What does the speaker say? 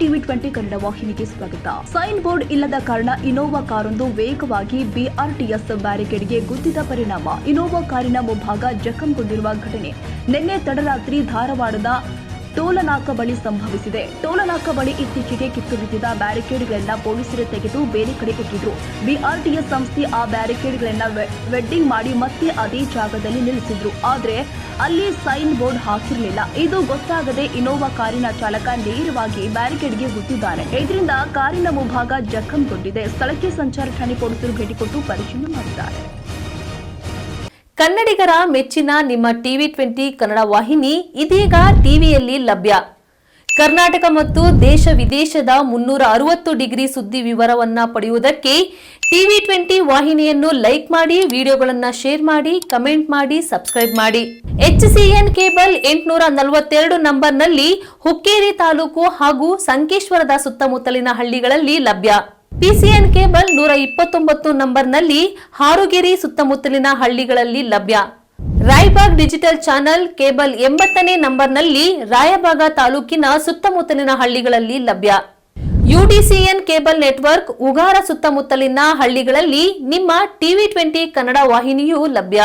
TV 20 Kannada ವಾಹಿನಿಗೆ ಸ್ವಾಗತ. Sign board ಇಲ್ಲದ ಕಾರಣ ಇನೋವಾ ಕಾರೊಂದು ವೇಗವಾಗಿ ಬಿಆರ್ಟಿಎಸ್ ಬ್ಯಾರಿಕೇಡ್ಗೆ ಗುದ್ದಿದ ಪರಿಣಾಮ ಇನೋವಾ ಕಾರಿನ ಮುಂಭಾಗ ಜಖಂಗೊಂಡಿರುವ ಘಟನೆ ನಿನ್ನೆ ತಡರಾತ್ರಿ ಧಾರವಾಡದ ಟೋಲನಾಕ ಬಳಿ ಸಂಭವಿಸಿದೆ. ಟೋಲನಾಕ ಬಳಿ ಇತ್ತೀಚೆಗೆ ಕಿತ್ತು ಬಿದ್ದಿದ್ದ ಬ್ಯಾರಿಕೇಡ್ಗಳನ್ನ ಪೊಲೀಸರು ತೆಗೆದು ಬೇರೆ ಕಡೆ ಇಟ್ಟಿದ್ರು. ಬಿಆರ್ಟಿಎಸ್ ಸಂಸ್ಥೆ ಆ ಬ್ಯಾರಿಕೇಡ್ಗಳನ್ನ ವೆಡ್ಡಿಂಗ್ ಮಾಡಿ ಮತ್ತೆ ಅದೇ ಜಾಗದಲ್ಲಿ ನಿಲ್ಲಿಸಿದ್ರು. ಆದ್ರೆ ಅಲ್ಲಿ ಸೈನ್ ಬೋರ್ಡ್ ಹಾಕಿರಲಿಲ್ಲ. ಇದು ಗೊತ್ತಾಗದೆ ಇನೋವಾ ಕಾರಿನ ಚಾಲಕ ನೇರವಾಗಿ ಬ್ಯಾರಿಕೇಡ್ಗೆ ಗುದ್ದಿದ್ದಾನೆ. ಇದರಿಂದ ಕಾರಿನ ಮುಂಭಾಗ ಜಖಂಗೊಂಡಿದೆ. ಸ್ಥಳಕ್ಕೆ ಸಂಚಾರ ಠಾಣೆ ಪೊಲೀಸರು ಭೇಟಿ ಕೊಟ್ಟು ಪರಿಶೀಲನೆ ಮಾಡಿದ್ದಾರೆ. ಕನ್ನಡಿಗರ ಮೆಚ್ಚಿನ ನಿಮ್ಮ ಟಿವಿ 20 ಕನ್ನಡ ವಾಹಿನಿ ಇದೀಗ ಟಿವಿಯಲ್ಲಿ ಲಭ್ಯ. ಕರ್ನಾಟಕ ಮತ್ತು ದೇಶ ವಿದೇಶದ 360 ಡಿಗ್ರಿ ಸುದ್ದಿ ವಿವರವನ್ನ ಪಡೆಯುವುದಕ್ಕೆ ಟಿವಿ 20 ವಾಹಿನಿಯನ್ನು ಲೈಕ್ ಮಾಡಿ, ವಿಡಿಯೋಗಳನ್ನು ಶೇರ್ ಮಾಡಿ, ಕಮೆಂಟ್ ಮಾಡಿ, ಸಬ್ಸ್ಕ್ರೈಬ್ ಮಾಡಿ. HCN ಕೇಬಲ್ 842 ನಂಬರ್ನಲ್ಲಿ ಹುಕ್ಕೇರಿ ತಾಲೂಕು ಹಾಗೂ ಸಂಕೇಶ್ವರದ ಸುತ್ತಮುತ್ತಲಿನ ಹಳ್ಳಿಗಳಲ್ಲಿ ಲಭ್ಯ. PCN ಕೇಬಲ್ 129 ನಂಬರ್ನಲ್ಲಿ ಹಾರುಗೆರೆ ಸುತ್ತಮುತ್ತಲಿನ ಹಳ್ಳಿಗಳಲ್ಲಿ ಲಭ್ಯ. ರಾಯಬಾಗ್ ಡಿಜಿಟಲ್ ಚಾನೆಲ್ ಕೇಬಲ್ 80ನೇ ನಂಬರ್ನಲ್ಲಿ ರಾಯಬಾಗ ತಾಲೂಕಿನ ಸುತ್ತಮುತ್ತಲಿನ ಹಳ್ಳಿಗಳಲ್ಲಿ ಲಭ್ಯ. UDCN ಕೇಬಲ್ ನೆಟ್ವರ್ಕ್ ಉಗಾರ ಸುತ್ತಮುತ್ತಲಿನ ಹಳ್ಳಿಗಳಲ್ಲಿ ನಿಮ್ಮ ಟಿವಿ 20 ಕನ್ನಡ ವಾಹಿನಿಯೂ ಲಭ್ಯ.